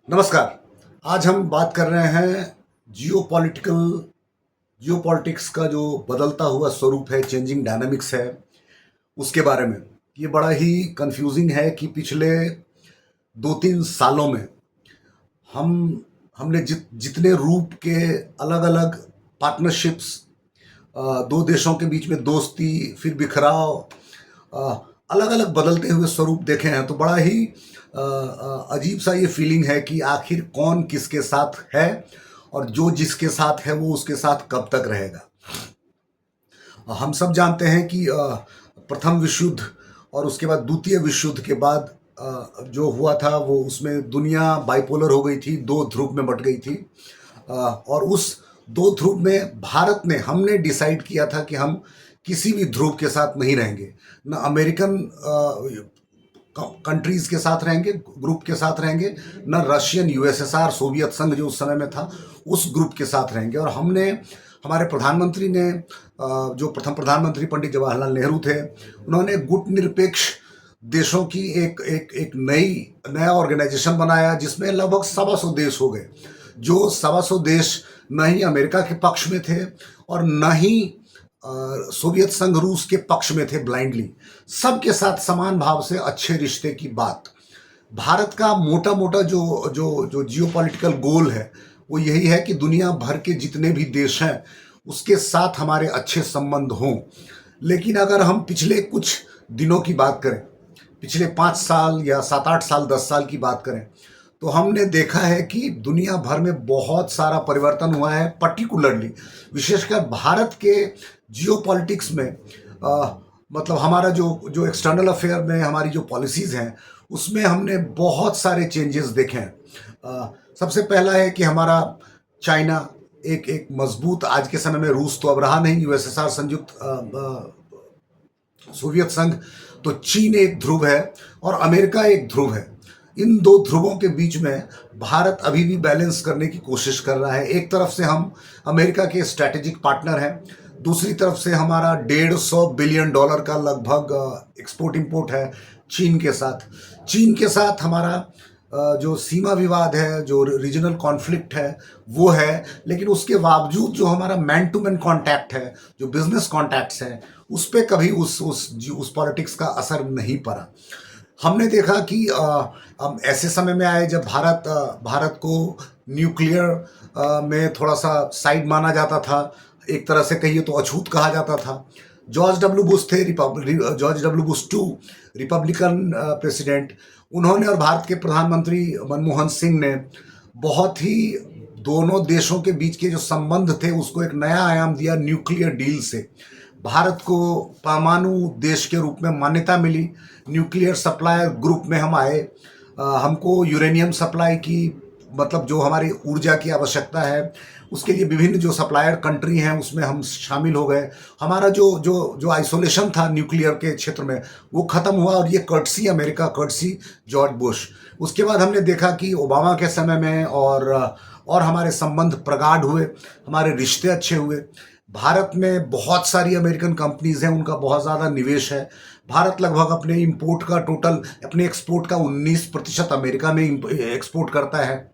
नमस्कार। आज हम बात कर रहे हैं जियोपॉलिटिक्स का जो बदलता हुआ स्वरूप है, चेंजिंग डायनामिक्स है, उसके बारे में। ये बड़ा ही कंफ्यूजिंग है कि पिछले 2-3 सालों में हम हमने जितने रूप के अलग-अलग पार्टनरशिप्स, दो देशों के बीच में दोस्ती, फिर बिखराव, अलग अलग बदलते हुए स्वरूप देखे हैं, तो बड़ा ही अजीब सा ये फीलिंग है कि आखिर कौन किसके साथ है और जो जिसके साथ है वो उसके साथ कब तक रहेगा। हम सब जानते हैं कि प्रथम विश्व युद्ध और उसके बाद द्वितीय विश्व युद्ध के बाद जो हुआ था वो उसमें दुनिया बाइपोलर हो गई थी, दो ध्रुव में बट गई थी। और उस दो ध्रुव में हमने डिसाइड किया था कि हम किसी भी ध्रुव के साथ नहीं रहेंगे, न अमेरिकन कंट्रीज के साथ रहेंगे, ग्रुप के साथ रहेंगे, न रशियन यूएसएसआर सोवियत संघ जो उस समय में था उस ग्रुप के साथ रहेंगे। और हमारे प्रधानमंत्री ने, जो प्रथम प्रधानमंत्री पंडित जवाहरलाल नेहरू थे, उन्होंने गुट निरपेक्ष देशों की एक एक एक नया ऑर्गेनाइजेशन बनाया जिसमें लगभग 125 देश हो गए। जो 125 देश न ही अमेरिका के पक्ष में थे और न ही सोवियत संघ रूस के पक्ष में थे ब्लाइंडली। सबके साथ समान भाव से अच्छे रिश्ते की बात। भारत का मोटा मोटा जो जो जो जियोपॉलिटिकल गोल है वो यही है कि दुनिया भर के जितने भी देश हैं उसके साथ हमारे अच्छे संबंध हों। लेकिन अगर हम पिछले कुछ दिनों की बात करें, पिछले 5 साल या 7-8 साल, 10 साल की बात करें, तो हमने देखा है कि दुनिया भर में बहुत सारा परिवर्तन हुआ है। पर्टिकुलरली विशेषकर भारत के जियोपॉलिटिक्स में, मतलब हमारा जो जो एक्सटर्नल अफेयर में हमारी जो पॉलिसीज़ हैं उसमें हमने बहुत सारे चेंजेस देखे हैं। सबसे पहला है कि हमारा चाइना एक एक मजबूत, आज के समय में रूस तो अब रहा नहीं, यूएसएसआर संयुक्त सोवियत संघ, तो चीन एक ध्रुव है और अमेरिका एक ध्रुव है। इन दो ध्रुवों के बीच में भारत अभी भी बैलेंस करने की कोशिश कर रहा है। एक तरफ से हम अमेरिका के स्ट्रैटेजिक पार्टनर हैं, दूसरी तरफ से हमारा $150 बिलियन का लगभग एक्सपोर्ट इंपोर्ट है चीन के साथ। चीन के साथ हमारा जो सीमा विवाद है, जो रीजनल कॉन्फ्लिक्ट है वो है, लेकिन उसके बावजूद जो हमारा मैन टू मैन कांटेक्ट है, जो बिजनेस कॉन्टैक्ट्स हैं, उस पर कभी उस पॉलिटिक्स का असर नहीं पड़ा। हमने देखा कि हम ऐसे समय में आए जब भारत को न्यूक्लियर में थोड़ा सा साइड माना जाता था, एक तरह से कहिए तो अछूत कहा जाता था। George W Bush too, Republican president, उन्होंने और भारत के प्रधानमंत्री मनमोहन सिंह ने बहुत ही दोनों देशों के बीच के जो संबंध थे उसको एक नया आयाम दिया। न्यूक्लियर डील से भारत को परमाणु देश के रूप में मान्यता मिली, न्यूक्लियर सप्लायर ग्रुप में हम आए। हमको यूरेनियम सप्लाई की, मतलब जो हमारी ऊर्जा की आवश्यकता है उसके लिए विभिन्न जो सप्लायर कंट्री हैं उसमें हम शामिल हो गए। हमारा जो जो जो आइसोलेशन था न्यूक्लियर के क्षेत्र में वो ख़त्म हुआ, और ये courtesy America, courtesy George Bush. उसके बाद हमने देखा कि ओबामा के समय में और हमारे संबंध प्रगाढ़ हुए, हमारे रिश्ते अच्छे हुए। भारत में बहुत सारी अमेरिकन कंपनीज हैं, उनका बहुत ज़्यादा निवेश है। भारत लगभग अपने एक्सपोर्ट का 19% अमेरिका में एक्सपोर्ट करता है।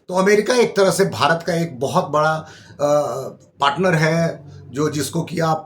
तो अमेरिका एक तरह से भारत का एक बहुत बड़ा पार्टनर है, जो जिसको कि आप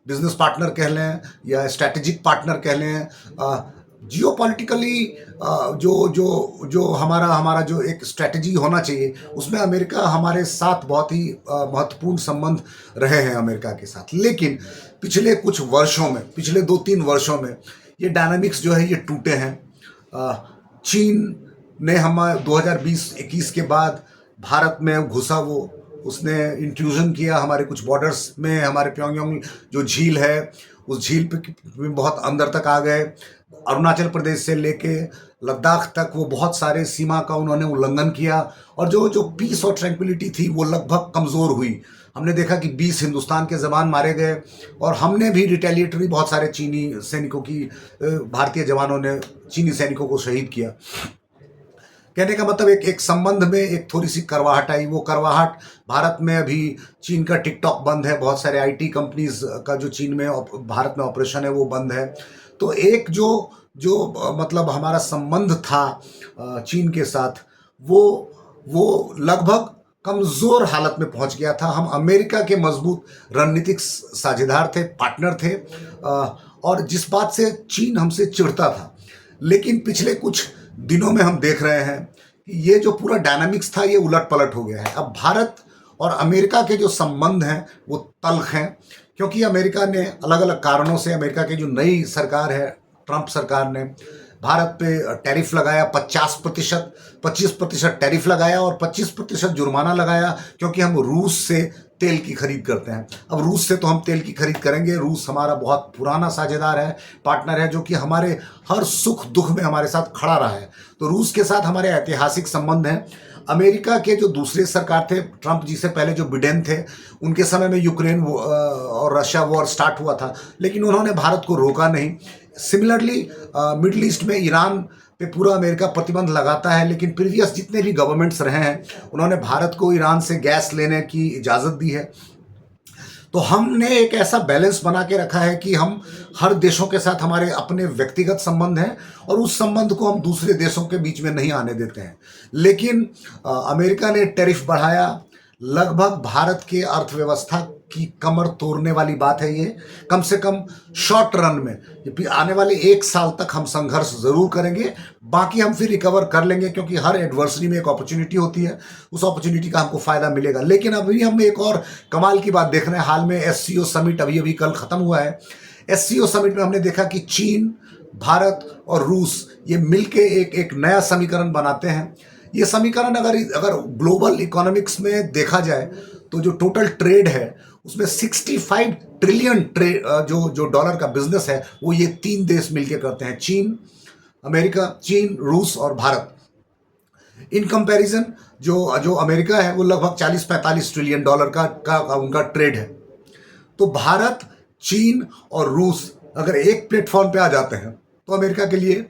बिजनेस पार्टनर कह लें या स्ट्रैटेजिक पार्टनर कह लें। जियोपॉलिटिकली जो जो जो हमारा हमारा जो एक स्ट्रैटेजी होना चाहिए उसमें अमेरिका हमारे साथ बहुत ही महत्वपूर्ण संबंध रहे हैं अमेरिका के साथ। लेकिन पिछले कुछ वर्षों में, पिछले 2-3 वर्षों में ये डायनामिक्स जो है ये टूटे हैं। चीन ने हम 2020-21 के बाद भारत में घुसा, उसने इंट्रूजन किया हमारे कुछ बॉर्डर्स में। हमारे प्योंगयांग जो झील है उस झील पे बहुत अंदर तक आ गए। अरुणाचल प्रदेश से लेके लद्दाख तक वो बहुत सारे सीमा का उन्होंने उल्लंघन किया, और जो जो पीस और ट्रैंक्विलिटी थी वो लगभग कमज़ोर हुई। हमने देखा कि 20 हिंदुस्तान के जवान मारे गए, और हमने भी रिटेलिएटरी बहुत सारे चीनी सैनिकों की, भारतीय जवानों ने चीनी सैनिकों को शहीद किया। कहने का मतलब एक संबंध में एक थोड़ी सी करवाहट आई। वो करवाहट भारत में अभी चीन का टिकटॉक बंद है, बहुत सारे आईटी कंपनीज का जो चीन में भारत में ऑपरेशन है वो बंद है। तो एक जो जो मतलब हमारा संबंध था चीन के साथ वो वो लगभग कमज़ोर हालत में पहुंच गया था। हम अमेरिका के मजबूत रणनीतिक साझेदार थे, पार्टनर थे, और जिस बात से चीन हमसे चिढ़ता था। लेकिन पिछले कुछ दिनों में हम देख रहे हैं कि ये जो पूरा डायनामिक्स था ये उलट पलट हो गया है। अब भारत और अमेरिका के जो संबंध हैं वो तल्ख हैं, क्योंकि अमेरिका ने अलग अलग कारणों से, अमेरिका की जो नई सरकार है, ट्रंप सरकार ने भारत पे टैरिफ लगाया 50%, 25% टैरिफ लगाया और 25% जुर्माना लगाया, क्योंकि हम रूस से तेल की खरीद करते हैं। अब रूस से तो हम तेल की खरीद करेंगे, रूस हमारा बहुत पुराना साझेदार है, पार्टनर है, जो कि हमारे हर सुख दुख में हमारे साथ खड़ा रहा है। तो रूस के साथ हमारे ऐतिहासिक संबंध हैं। अमेरिका के जो दूसरे सरकार थे, ट्रंप जी से पहले जो बिडेन थे, उनके समय में यूक्रेन और रशिया वॉर स्टार्ट हुआ था, लेकिन उन्होंने भारत को रोका नहीं। सिमिलरली मिडिल ईस्ट में ईरान पे पूरा अमेरिका प्रतिबंध लगाता है, लेकिन प्रीवियस जितने भी गवर्नमेंट्स रहे हैं उन्होंने भारत को ईरान से गैस लेने की इजाज़त दी है। तो हमने एक ऐसा बैलेंस बना के रखा है कि हम हर देशों के साथ हमारे अपने व्यक्तिगत संबंध हैं और उस संबंध को हम दूसरे देशों के बीच में नहीं आने देते हैं। लेकिन अमेरिका ने टैरिफ बढ़ाया, लगभग भारत के अर्थव्यवस्था की कमर तोड़ने वाली बात है ये। कम से कम शॉर्ट रन में, ये आने वाले 1 साल तक हम संघर्ष जरूर करेंगे, बाकी हम फिर रिकवर कर लेंगे, क्योंकि हर एडवर्सरी में एक अपॉर्चुनिटी होती है, उस अपॉर्चुनिटी का हमको फायदा मिलेगा। लेकिन अभी हम एक और कमाल की बात देख रहे हैं। हाल में एससीओ समिट अभी कल खत्म हुआ है। एससीओ समिट में हमने देखा कि चीन, भारत और रूस ये मिलके एक नया समीकरण बनाते हैं। ये समीकरण अगर ग्लोबल इकोनॉमिक्स में देखा जाए तो जो टोटल ट्रेड है उसमें 65 ट्रिलियन जो डॉलर का बिजनेस है वो ये 3 देश मिलके करते हैं, चीन, रूस और भारत। इन कंपैरिजन जो अमेरिका है वो लगभग 40-45 ट्रिलियन डॉलर का उनका ट्रेड है। तो भारत, चीन और रूस अगर एक प्लेटफॉर्म पे आ जाते हैं तो अमेरिका के लिए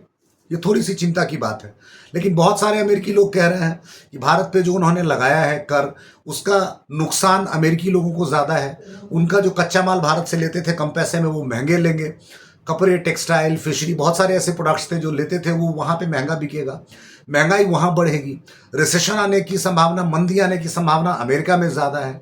ये थोड़ी सी चिंता की बात है। लेकिन बहुत सारे अमेरिकी लोग कह रहे हैं कि भारत पे जो उन्होंने लगाया है कर, उसका नुकसान अमेरिकी लोगों को ज़्यादा है। उनका जो कच्चा माल भारत से लेते थे कम पैसे में, वो महंगे लेंगे। कपड़े, टेक्सटाइल, फिशरी, बहुत सारे ऐसे प्रोडक्ट्स थे जो लेते थे, वो वहाँ पे महंगा बिकेगा, महंगाई वहाँ बढ़ेगी, रिसेशन आने की संभावना, मंदी आने की संभावना अमेरिका में ज़्यादा है।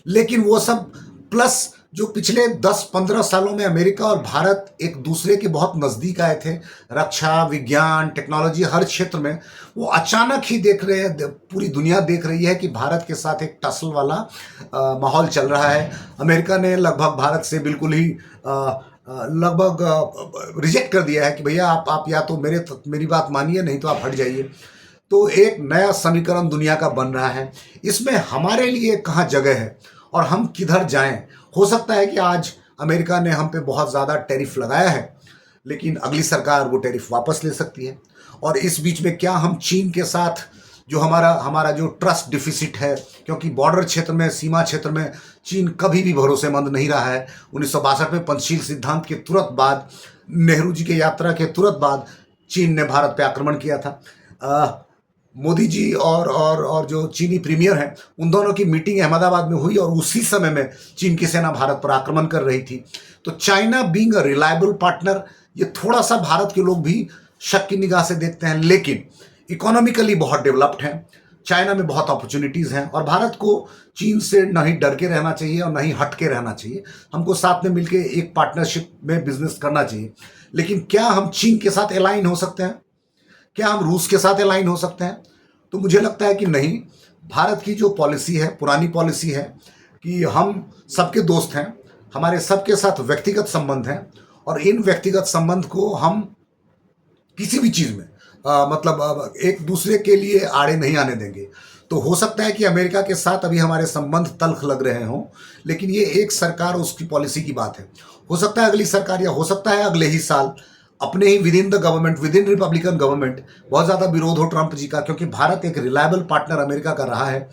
लेकिन वो सब प्लस जो पिछले 10-15 सालों में अमेरिका और भारत एक दूसरे के बहुत नज़दीक आए थे, रक्षा, विज्ञान, टेक्नोलॉजी, हर क्षेत्र में, वो अचानक ही देख रहे हैं, पूरी दुनिया देख रही है कि भारत के साथ एक टसल वाला माहौल चल रहा है। अमेरिका ने लगभग भारत से बिल्कुल ही लगभग रिजेक्ट कर दिया है कि भैया आप या तो मेरी बात मानिए, नहीं तो आप हट जाइए। तो एक नया समीकरण दुनिया का बन रहा है। इसमें हमारे लिए कहाँ जगह है और हम किधर जाएं। हो सकता है कि आज अमेरिका ने हम पे बहुत ज़्यादा टैरिफ लगाया है, लेकिन अगली सरकार वो टैरिफ वापस ले सकती है। और इस बीच में क्या हम चीन के साथ जो हमारा जो ट्रस्ट डिफिसिट है, क्योंकि बॉर्डर क्षेत्र में, सीमा क्षेत्र में चीन कभी भी भरोसेमंद नहीं रहा है। 1962 में पंचशील सिद्धांत के तुरंत बाद, नेहरू जी के यात्रा के तुरंत बाद चीन ने भारत पे आक्रमण किया था। मोदी जी और जो चीनी प्रीमियर हैं, उन दोनों की मीटिंग अहमदाबाद में हुई और उसी समय में चीन की सेना भारत पर आक्रमण कर रही थी। तो China being a reliable partner, ये थोड़ा सा भारत के लोग भी शक की निगाह से देखते हैं। लेकिन इकोनॉमिकली बहुत डेवलप्ड हैं, चाइना में बहुत अपॉर्चुनिटीज़ हैं, और भारत को चीन से न ही डर के रहना चाहिए और न ही हट के रहना चाहिए। हमको साथ में मिलकर एक पार्टनरशिप में बिजनेस करना चाहिए। लेकिन क्या हम चीन के साथ अलाइन हो सकते हैं? क्या हम रूस के साथ अलाइन हो सकते हैं? तो मुझे लगता है कि नहीं। भारत की जो पॉलिसी है, पुरानी पॉलिसी है कि हम सबके दोस्त हैं, हमारे सबके साथ व्यक्तिगत संबंध हैं, और इन व्यक्तिगत संबंध को हम किसी भी चीज़ में मतलब एक दूसरे के लिए आड़े नहीं आने देंगे। तो हो सकता है कि अमेरिका के साथ अभी हमारे संबंध तल्ख लग रहे हों, लेकिन ये एक सरकार और उसकी पॉलिसी की बात है। हो सकता है अगली सरकार, या हो सकता है अगले ही साल, अपने ही within the government, within Republican government बहुत ज़्यादा विरोध हो ट्रंप जी का, क्योंकि भारत एक रिलायबल पार्टनर अमेरिका का रहा है।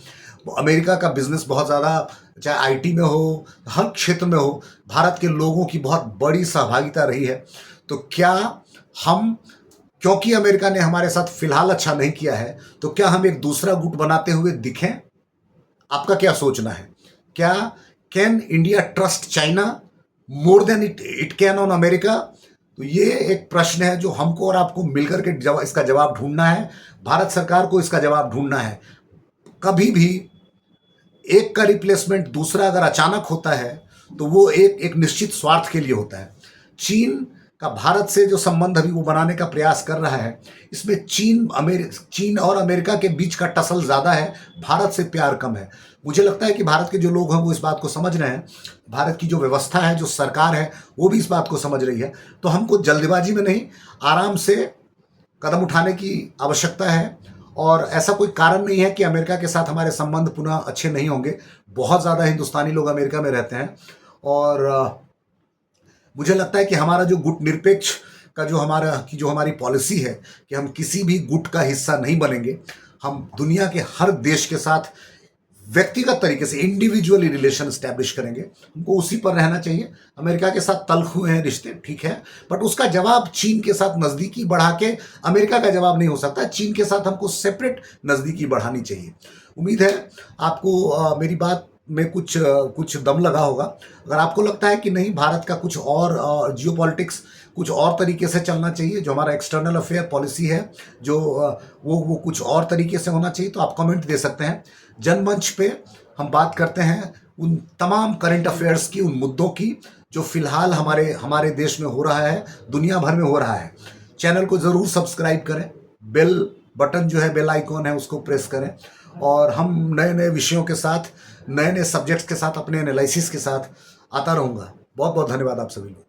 अमेरिका का बिजनेस बहुत ज़्यादा, चाहे आईटी में हो, हर क्षेत्र में हो, भारत के लोगों की बहुत बड़ी सहभागिता रही है। तो क्या हम, क्योंकि अमेरिका ने हमारे साथ फिलहाल अच्छा नहीं किया है, तो क्या हम एक दूसरा गुट बनाते हुए दिखें? आपका क्या सोचना है? क्या can India trust China more than it can on America? तो ये एक प्रश्न है जो हमको और आपको मिलकर के इसका जवाब ढूंढना है। भारत सरकार को इसका जवाब ढूंढना है। कभी भी एक का रिप्लेसमेंट दूसरा अगर अचानक होता है तो वो एक निश्चित स्वार्थ के लिए होता है। चीन का भारत से जो संबंध अभी वो बनाने का प्रयास कर रहा है, इसमें चीन और अमेरिका के बीच का टसल ज़्यादा है, भारत से प्यार कम है। मुझे लगता है कि भारत के जो लोग हैं वो इस बात को समझ रहे हैं, भारत की जो व्यवस्था है, जो सरकार है, वो भी इस बात को समझ रही है। तो हमको जल्दबाजी में नहीं, आराम से कदम उठाने की आवश्यकता है। और ऐसा कोई कारण नहीं है कि अमेरिका के साथ हमारे संबंध पुनः अच्छे नहीं होंगे। बहुत ज़्यादा हिंदुस्तानी लोग अमेरिका में रहते हैं और मुझे लगता है कि हमारा जो गुट निरपेक्ष का जो हमारी पॉलिसी है कि हम किसी भी गुट का हिस्सा नहीं बनेंगे, हम दुनिया के हर देश के साथ व्यक्तिगत तरीके से इंडिविजुअली रिलेशन स्टैब्लिश करेंगे, हमको उसी पर रहना चाहिए। अमेरिका के साथ तल्ख हुए हैं रिश्ते, ठीक है, बट उसका जवाब चीन के साथ नज़दीकी बढ़ा के अमेरिका का जवाब नहीं हो सकता। चीन के साथ हमको सेपरेट नज़दीकी बढ़ानी चाहिए। उम्मीद है आपको मेरी बात में कुछ दम लगा होगा। अगर आपको लगता है कि नहीं, भारत का कुछ और जियोपॉलिटिक्स कुछ और तरीके से चलना चाहिए, जो हमारा एक्सटर्नल अफेयर पॉलिसी है जो वो कुछ और तरीके से होना चाहिए, तो आप कमेंट दे सकते हैं। जनमंच पे हम बात करते हैं उन तमाम करंट अफेयर्स की, उन मुद्दों की जो फिलहाल हमारे देश में हो रहा है, दुनिया भर में हो रहा है। चैनल को ज़रूर सब्सक्राइब करें, बेल बटन जो है, बेल आइकॉन है, उसको प्रेस करें। और हम नए नए विषयों के साथ, नए नए सब्जेक्ट्स के साथ, अपने एनालिसिस के साथ आता रहूँगा। बहुत बहुत धन्यवाद आप सभी को।